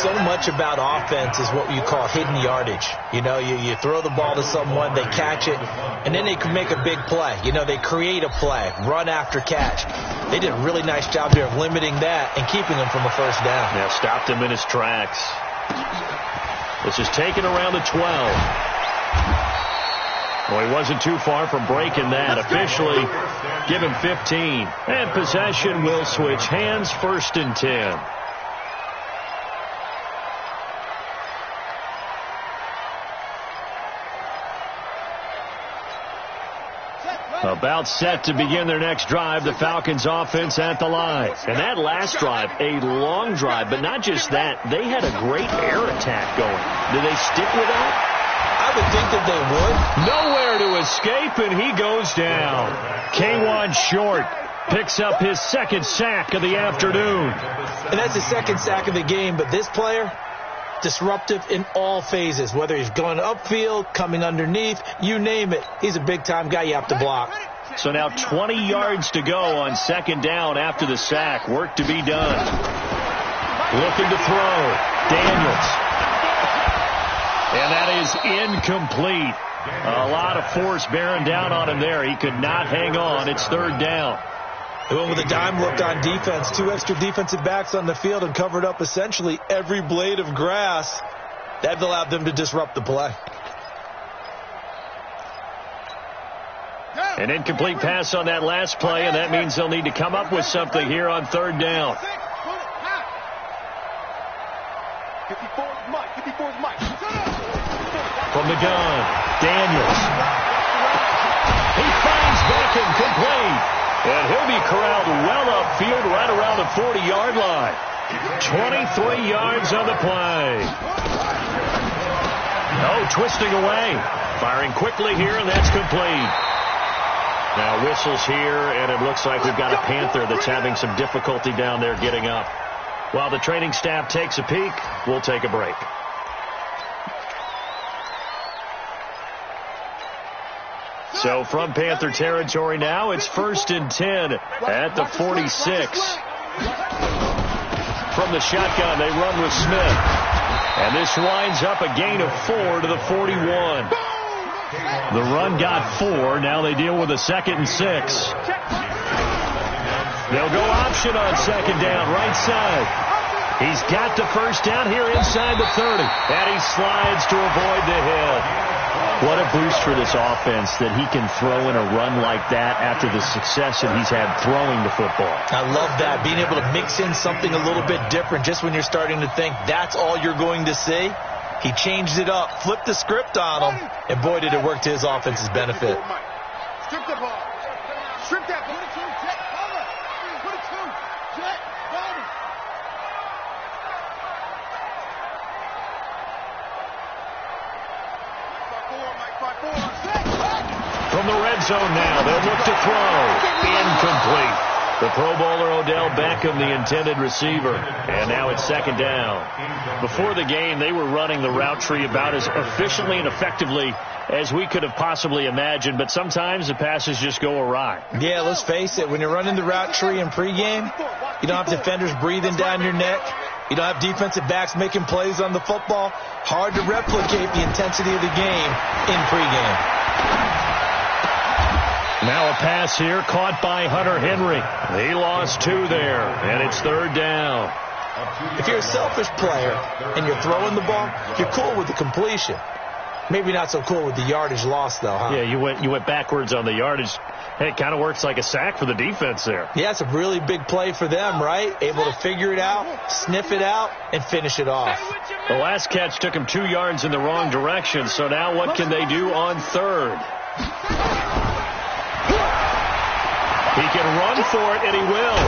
So much about offense is what you call hidden yardage. You know, you throw the ball to someone, they catch it, and then they can make a big play. You know, they create a play, run after catch. They did a really nice job there of limiting that and keeping him from a first down. Yeah, stopped him in his tracks. This is taken around the 12. Well, he wasn't too far from breaking that. Officially, give him 15. And possession will switch hands, 1st and 10. About set to begin their next drive, the Falcons offense at the line. And that last drive, a long drive, but not just that, they had a great air attack going. Do they stick with that? I would think that they would. Nowhere to escape, and he goes down. K'Wan Short picks up his 2nd sack of the afternoon. And that's the 2nd sack of the game, but this player, disruptive in all phases, whether he's going upfield, coming underneath, you name it. He's a big-time guy you have to block. So now 20 yards to go on 2nd down after the sack. Work to be done. Looking to throw. Daniels. And that is incomplete. A lot of force bearing down on him there. He could not hang on. It's 3rd down. They went with a dime look on defense. 2 extra defensive backs on the field and covered up essentially every blade of grass. That allowed them to disrupt the play. An incomplete pass on that last play, and that means they'll need to come up with something here on 3rd down. 54's Mike. 54's Mike. From the gun, Daniels. He finds Beckham complete. And he'll be corralled well upfield right around the 40-yard line. 23 yards on the play. Oh, twisting away. Firing quickly here, and that's complete. Now whistles here, and it looks like we've got a Panther that's having some difficulty down there getting up. While the training staff takes a peek, we'll take a break. So from Panther territory now, it's 1st and 10 at the 46. From the shotgun, they run with Smith. And this winds up a gain of 4 to the 41. The run got 4. Now they deal with a 2nd and 6. They'll go option on 2nd down, right side. He's got the first down here inside the 30. And he slides to avoid the hit. What a boost for this offense that he can throw in a run like that after the success that he's had throwing the football. I love that, being able to mix in something a little bit different just when you're starting to think that's all you're going to see. He changed it up, flipped the script on him, and boy, did it work to his offense's benefit. Strip the ball. Strip that ball. Jet, cover. Put it to Jet, cover. From the red zone now, they'll look to throw. Incomplete. The Pro Bowler Odell Beckham, the intended receiver. And now it's 2nd down. Before the game, they were running the route tree about as efficiently and effectively as we could have possibly imagined. But sometimes the passes just go awry. Yeah, let's face it. When you're running the route tree in pregame, you don't have defenders breathing down your neck. You don't have defensive backs making plays on the football. Hard to replicate the intensity of the game in pregame. Now a pass here caught by Hunter Henry. He lost 2 there, and it's 3rd down. If you're a selfish player and you're throwing the ball, you're cool with the completion. Maybe not so cool with the yardage loss, though, huh? Yeah, you went backwards on the yardage. Hey, it kind of works like a sack for the defense there. Yeah, it's a really big play for them, right? Able to figure it out, sniff it out, and finish it off. The last catch took him 2 yards in the wrong direction, so now what can they do on 3rd? He can run for it, and he will.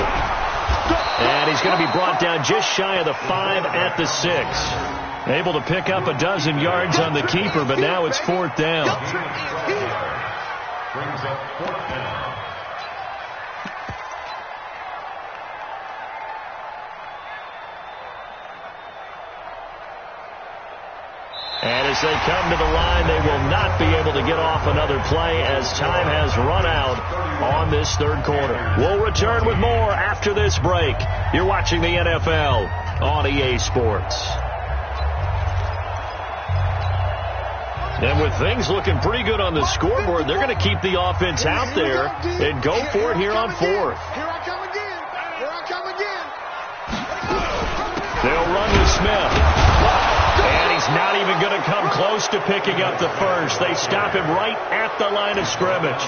And he's going to be brought down just shy of the 5 at the 6. Able to pick up a dozen yards on the keeper, but now it's 4th down. Brings up 4th down. And as they come to the line, they will not be able to get off another play as time has run out on this third quarter. We'll return with more after this break. You're watching the NFL on EA Sports. And with things looking pretty good on the scoreboard, they're going to keep the offense out there and go for it here on fourth. Here I come again. Here I come again. They'll run with Smith. And he's not even going to come close to picking up the first. They stop him right at the line of scrimmage.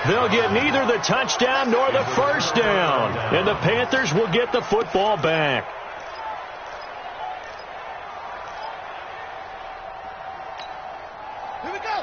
They'll get neither the touchdown nor the first down. And the Panthers will get the football back.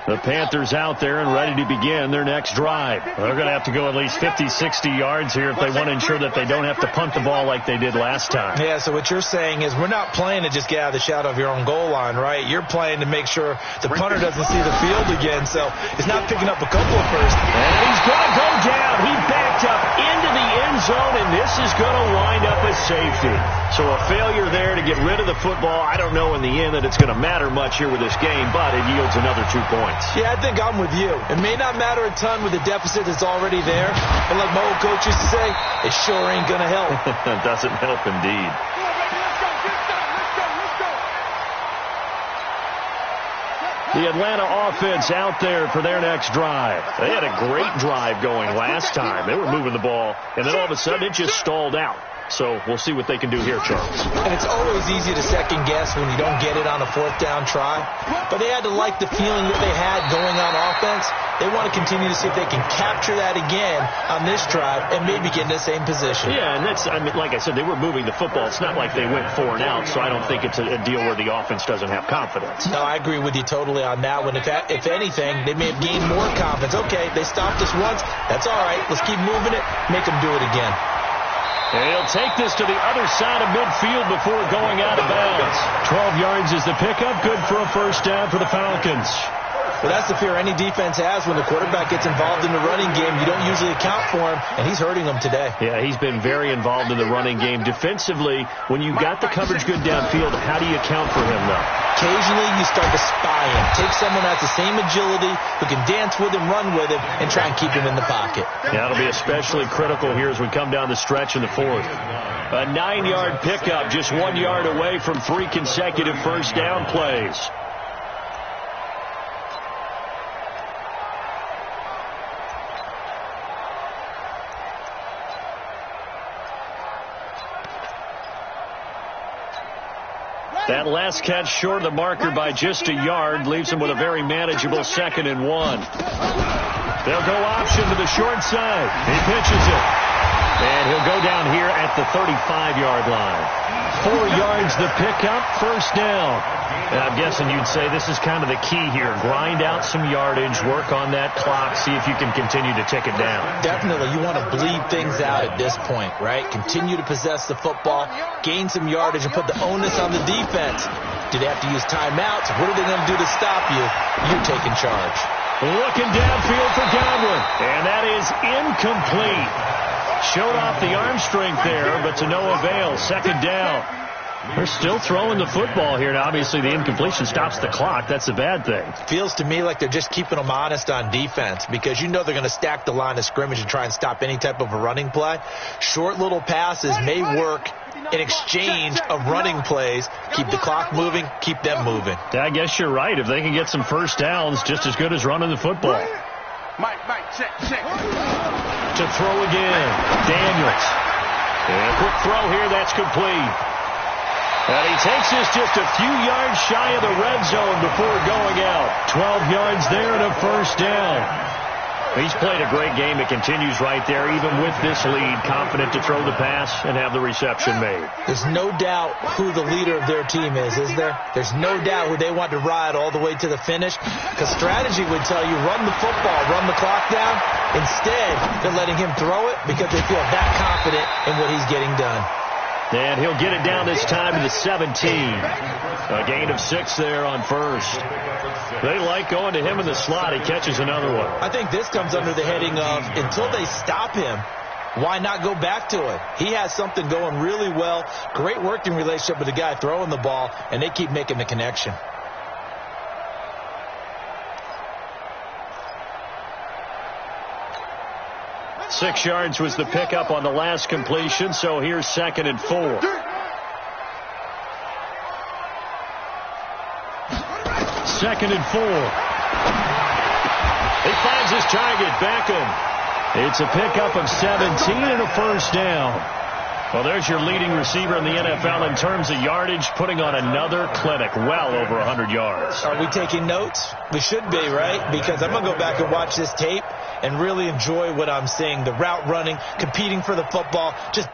The Panthers out there and ready to begin their next drive. They're going to have to go at least 50, 60 yards here if they want to ensure that they don't have to punt the ball like they did last time. Yeah, so what you're saying is we're not playing to just get out of the shadow of your own goal line, right? You're playing to make sure the punter doesn't see the field again, so it's not picking up a couple of first. And he's going to go down. He backed up into the end zone, and this is going to wind up as safety. So a failure there to get rid of the football. I don't know in the end that it's going to matter much here with this game, but it yields another 2 points. Yeah, I think I'm with you. It may not matter a ton with the deficit that's already there, but like my old coach used to say, it sure ain't going to help. It doesn't help indeed. The Atlanta offense out there for their next drive. They had a great drive going last time. They were moving the ball, and then all of a sudden it just stalled out. So we'll see what they can do here, Charles. And it's always easy to second guess when you don't get it on a fourth down try. But they had to like the feeling that they had going on offense. They want to continue to see if they can capture that again on this drive and maybe get in the same position. Yeah, and that's, I mean, like I said, they were moving the football. It's not like they went 4 and out, so I don't think it's a deal where the offense doesn't have confidence. No, I agree with you totally on that one. If anything, they may have gained more confidence. Okay, they stopped us once. That's all right. Let's keep moving it. Make them do it again. And he'll take this to the other side of midfield before going out of bounds. 12 yards is the pickup. Good for a first down for the Falcons. Well, that's the fear any defense has when the quarterback gets involved in the running game. You don't usually account for him, and he's hurting them today. Yeah, he's been very involved in the running game. Defensively, when you got the coverage good downfield, how do you account for him, though? Occasionally, you start to spy him. Take someone that has the same agility, who can dance with him, run with him, and try and keep him in the pocket. Yeah, that'll be especially critical here as we come down the stretch in the fourth. A 9-yard pickup, just 1 yard away from 3 consecutive first down plays. That last catch short of the marker by just a yard leaves him with a very manageable 2nd and 1. They'll go option to the short side. He pitches it. And he'll go down here at the 35-yard line. 4 yards the pickup, first down. And I'm guessing you'd say this is kind of the key here. Grind out some yardage, work on that clock, see if you can continue to tick it down. Definitely. You want to bleed things out at this point, right? Continue to possess the football, gain some yardage, and put the onus on the defense. Do they have to use timeouts? What are they going to do to stop you? You're taking charge. Looking downfield for Godwin. And that is incomplete. Showed off the arm strength there, but to no avail. 2nd down. They're still throwing the football here. Now, obviously, the incompletion stops the clock. That's a bad thing. Feels to me like they're just keeping them honest on defense because you know they're going to stack the line of scrimmage and try and stop any type of a running play. Short little passes may work in exchange of running plays. Keep the clock moving, keep them moving. I guess you're right. If they can get some first downs, just as good as running the football. Mike, check. To throw again. Daniels. And a quick throw here. That's complete. And he takes this just a few yards shy of the red zone before going out. 12 yards there and a first down. He's played a great game. It continues right there, even with this lead. Confident to throw the pass and have the reception made. There's no doubt who the leader of their team is there? There's no doubt who they want to ride all the way to the finish. Because strategy would tell you, run the football, run the clock down. Instead, they're letting him throw it because they feel that confident in what he's getting done. And he'll get it down this time to the 17. A gain of 6 there on first. They like going to him in the slot. He catches another one. I think this comes under the heading of until they stop him, why not go back to it? He has something going really well. Great working relationship with the guy throwing the ball, and they keep making the connection. 6 yards was the pickup on the last completion, so here's 2nd and 4. 2nd and 4. He finds his target, Beckham. It's a pickup of 17 and a first down. Well, there's your leading receiver in the NFL in terms of yardage, putting on another clinic, well over 100 yards. Are we taking notes? We should be, right? Because I'm going to go back and watch this tape and really enjoy what I'm seeing. The route running, competing for the football, just...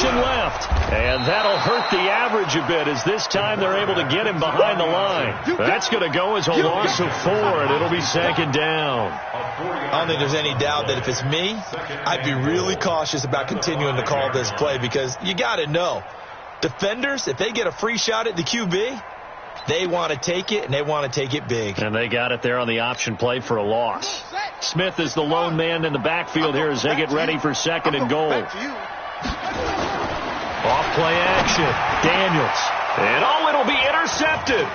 Left, and that'll hurt the average a bit as this time they're able to get him behind the line. That's going to go as a loss of 4, and it'll be 2nd down. I don't think there's any doubt that if it's me, I'd be really cautious about continuing to call this play because you got to know, defenders, if they get a free shot at the QB, they want to take it, and they want to take it big. And they got it there on the option play for a loss. Smith is the lone man in the backfield here as they get ready for 2nd and goal. Off play action. Daniels. And it'll be intercepted.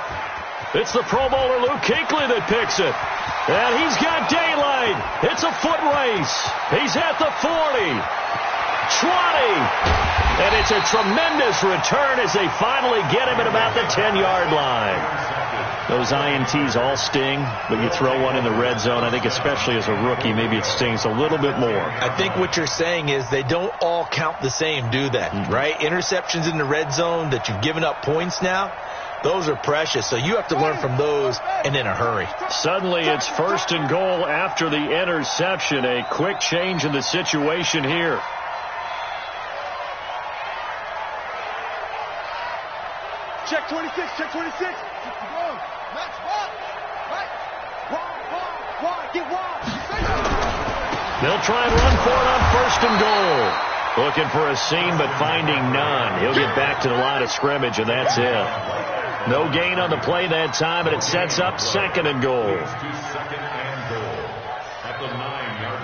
It's the Pro Bowler Luke Kuechly that picks it. And he's got daylight. It's a foot race. He's at the 40. 20. And it's a tremendous return as they finally get him at about the 10-yard line. Those INTs all sting, but you throw one in the red zone, I think especially as a rookie, maybe it stings a little bit more. I think what you're saying is they don't all count the same, do they? Right? Interceptions in the red zone that you've given up points now, those are precious. So you have to learn from those and in a hurry. Suddenly it's 1st and goal after the interception. A quick change in the situation here. Check 26, check 26. Max, get wide. They'll try and run for it on 1st and goal. Looking for a seam, but finding none. He'll get back to the line of scrimmage, and that's it. No gain on the play that time, and it sets up 2nd and goal. Here's to 2nd and goal at the 9-yard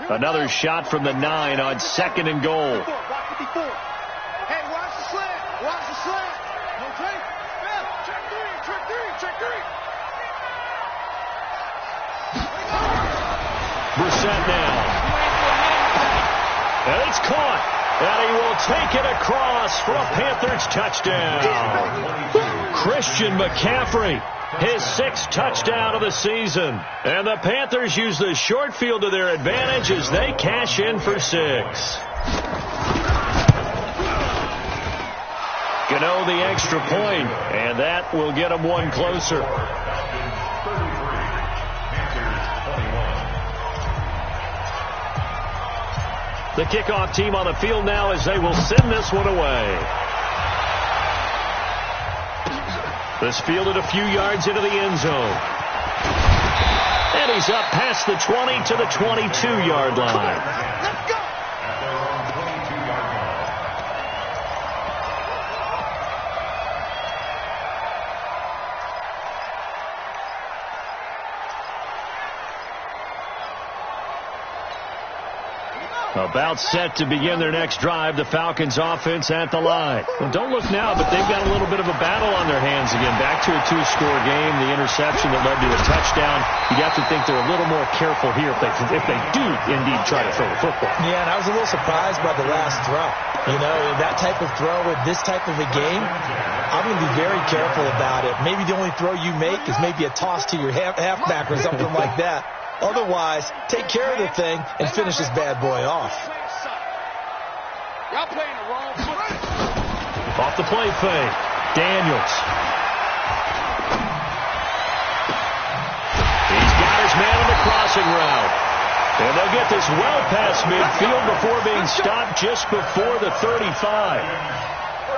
line. Another shot from the 9 on 2nd and goal. Hey, watch the slant. Watch the slant. Okay? Check 3. Check 3. Brissett now. And it's caught. And he will take it across for a Panthers touchdown. Christian McCaffrey, his 6th touchdown of the season. And the Panthers use the short field to their advantage as they cash in for 6. Gano the extra point, and that will get them one closer. The kickoff team on the field now as they will send this one away. This fielded a few yards into the end zone. And he's up past the 20 to the 22-yard line. Let's go. About set to begin their next drive, the Falcons offense at the line. Well, don't look now, but they've got a little bit of a battle on their hands again. Back to a 2-score game, the interception that led to a touchdown. You'd have to think they're a little more careful here if they do indeed try to throw the football. Yeah, and I was a little surprised by the last throw. You know, that type of throw with this type of a game, I'm going to be very careful about it. Maybe the only throw you make is maybe a toss to your halfback or something like that. Otherwise, take care of the thing and finish this bad boy off. Y'all playing the wrong foot. Off the play fake. Daniels. He's got his man on the crossing route. And they'll get this well past midfield before being stopped just before the 35.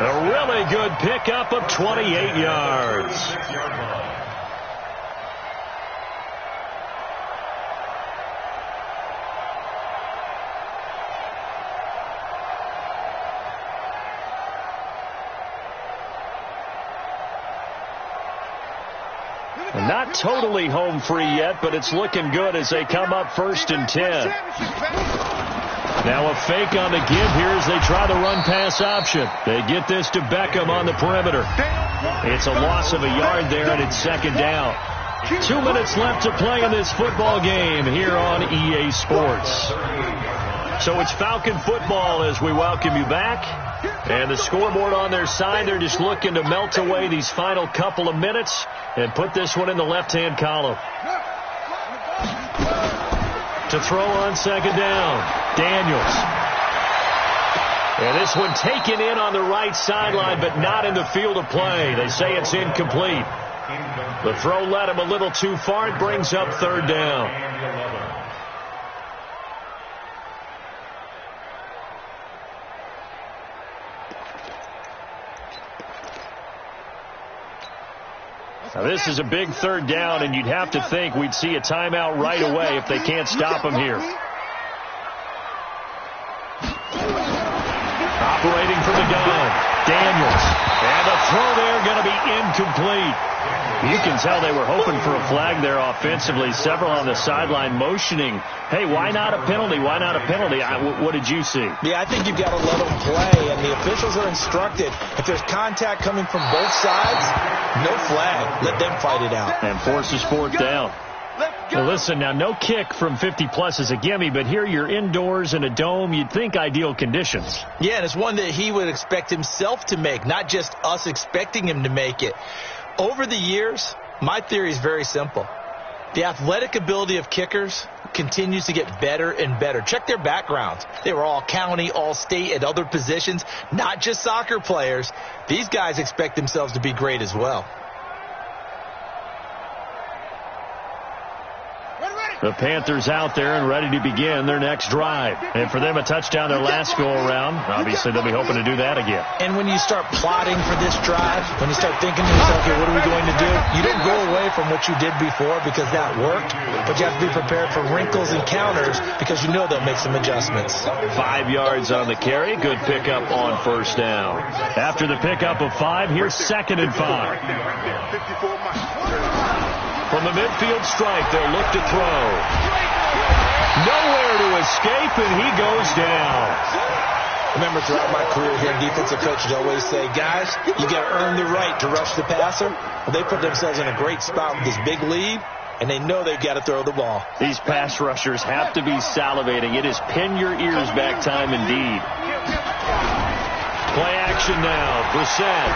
A really good pickup of 28 yards. Not totally home free yet, but it's looking good as they come up 1st and 10. Now a fake on the give here as they try the run-pass option. They get this to Beckham on the perimeter. It's a loss of a yard there, and it's 2nd down. 2 minutes left to play in this football game here on EA Sports. So it's Falcon football as we welcome you back. And the scoreboard on their side, they're just looking to melt away these final couple of minutes and put this one in the left-hand column. To throw on 2nd down, Daniels. And this one taken in on the right sideline, but not in the field of play. They say it's incomplete. The throw led him a little too far. It brings up 3rd down. Now this is a big 3rd down, and you'd have to think we'd see a timeout right away if they can't stop him here. Operating from the gun, Daniels. And the throw there going to be incomplete. You can tell they were hoping for a flag there offensively. Several on the sideline motioning, hey, why not a penalty? Why not a penalty? What did you see? Yeah, I think you've got to let them play, and the officials are instructed. If there's contact coming from both sides, no flag. Let them fight it out. And forces 4th down. Well, listen, now no kick from 50-plus is a gimme, but here you're indoors in a dome. You'd think ideal conditions. Yeah, and it's one that he would expect himself to make, not just us expecting him to make it. Over the years, my theory is very simple. The athletic ability of kickers continues to get better and better. Check their backgrounds. They were all county, all state, at other positions, not just soccer players. These guys expect themselves to be great as well. The Panthers out there and ready to begin their next drive. And for them, a touchdown their last go-around. Obviously, they'll be hoping to do that again. And when you start plotting for this drive, when you start thinking to yourself, okay, what are we going to do? You don't go away from what you did before because that worked, but you have to be prepared for wrinkles and counters because you know they'll make some adjustments. 5 yards on the carry. Good pickup on 1st down. After the pickup of 5, here's 2nd and 5. From the midfield stripe, they'll look to throw. Nowhere to escape, and he goes down. Remember, throughout my career here, defensive coaches always say, guys, you got to earn the right to rush the passer. Well, they put themselves in a great spot with this big lead, and they know they've got to throw the ball. These pass rushers have to be salivating. It is pin your ears back time indeed. Play action now. Brissett.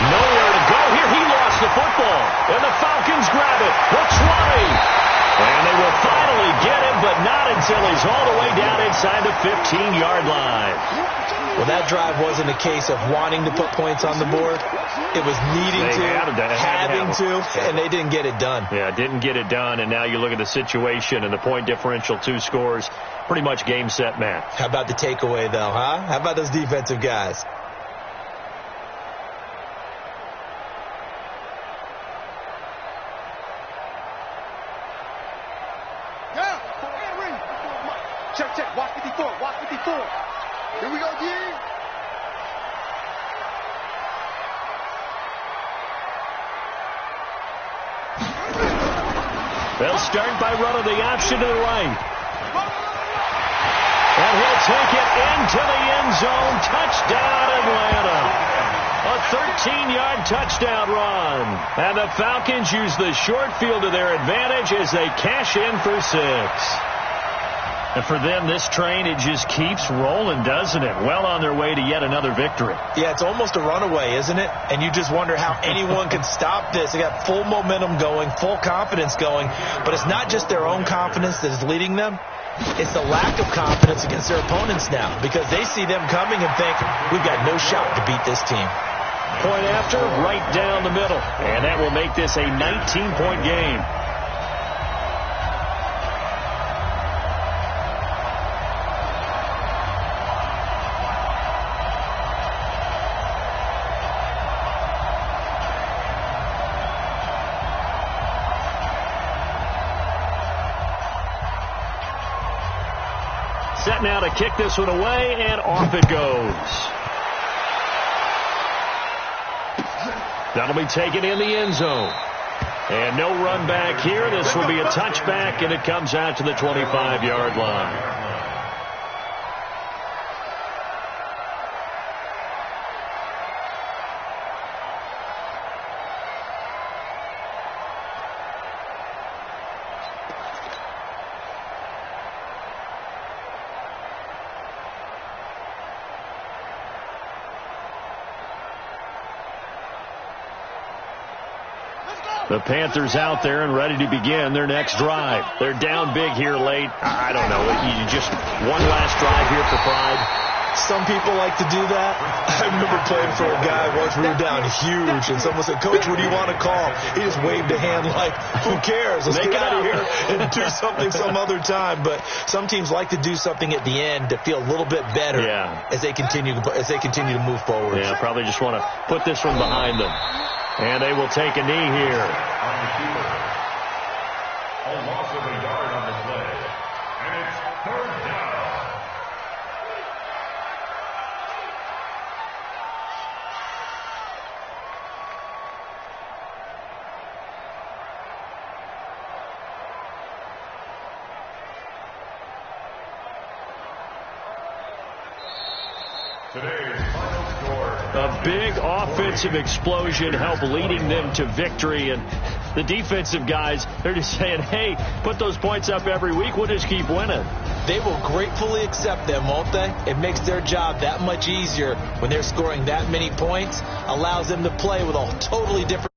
Nowhere to go here. He lost the football. And the Falcons grab it. Looks right. And they will finally get him, but not until he's all the way down inside the 15-yard line. Well, that drive wasn't a case of wanting to put points on the board. It was needing having to, and they didn't get it done. Yeah, didn't get it done, and now you look at the situation and the point differential, 2 scores, pretty much game, set, match. How about the takeaway, though, huh? How about those defensive guys? Check. Watch 54. Here we go, D. They'll start by running the option to the right. And he'll take it into the end zone. Touchdown, Atlanta. A 13-yard touchdown run. And the Falcons use the short field to their advantage as they cash in for 6. And for them, this train, it just keeps rolling, doesn't it? Well on their way to yet another victory. Yeah, it's almost a runaway, isn't it? And you just wonder how anyone can stop this. They got full momentum going, full confidence going. But it's not just their own confidence that is leading them. It's the lack of confidence against their opponents now because they see them coming and think, we've got no shot to beat this team. Point after, right down the middle. And that will make this a 19-point game. Set now to kick this one away, and off it goes. That'll be taken in the end zone. And no run back here. This will be a touchback, and it comes out to the 25-yard line. The Panthers out there and ready to begin their next drive. They're down big here late. I don't know. You just one last drive here for pride. Some people like to do that. I remember playing for a guy once. We were down huge, and someone said, "Coach, what do you want to call?" He just waved a hand like, "Who cares? Let's get out of here and do something some other time." But some teams like to do something at the end to feel a little bit better as they continue to move forward. Yeah, probably just want to put this one behind them. And they will take a knee here. On the keeper. A loss of a yard on the play. And it's third down. Today's final score. A big offensive explosion helped leading them to victory. And the defensive guys, they're just saying, hey, put those points up every week. We'll just keep winning. They will gratefully accept them, won't they? It makes their job that much easier when they're scoring that many points. Allows them to play with a totally different